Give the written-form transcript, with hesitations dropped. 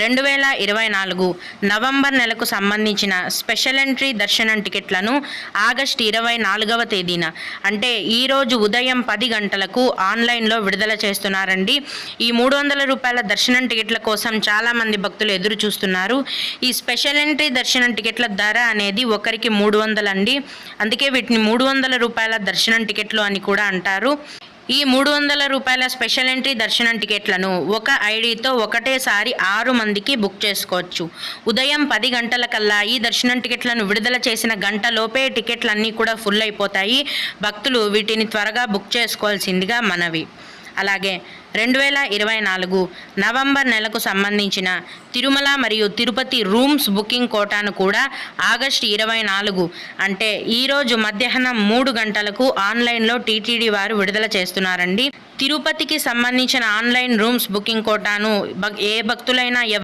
2024 November నెలకు సంబంధించిన special entry దర్శనం టికెట్లను ఆగస్టు 24వ తేదీన అంటే ఈరోజు ఉదయం 10 గంటలకు ఆన్లైన్లో విడుదల చేస్తున్నారండి. ఈ 300 రూపాయల దర్శనం టికెట్ల కోసం చాలామంది భక్తులు ఎదురు చూస్తున్నారు. ఈ స్పెషల్ ఎంట్రీ దర్శనం టికెట్ల ధర అనేది ఒకరికి 300 అండి. అందుకే వీటిని 300 రూపాయల దర్శనం టికెట్లు అని కూడా అంటారు. ఈ 300 రూపాయల స్పెషల్ ఎంట్రీ దర్శనం టికెట్లను ఒక ఐడితో ఒకటేసారి 6 మందికి బుక్ చేసుకోవచ్చు. ఉదయం 10 గంటలకల్లా ఈ దర్శనం టికెట్లను విడుదల చేసిన గంటలోపే టికెట్లన్నీ కూడా ఫుల్ అయిపోతాయి. భక్తులు వీటిని త్వరగా బుక్ చేసుకోవాల్సిందిగా మనవి. అలాగే 2024 నవంబర్ నెలకు సంబంధించిన తిరుమల మరియు తిరుపతి రూమ్స్ బుకింగ్ కోటాను కూడా ఆగస్టు 24 అంటే ఈరోజు మధ్యాహ్నం 3 గంటలకు ఆన్లైన్లో టీటీడీ వారు విడుదల చేస్తున్నారండి. తిరుపతికి సంబంధించిన ఆన్లైన్ రూమ్స్ బుకింగ్ కోటాను ఏ భక్తులైనా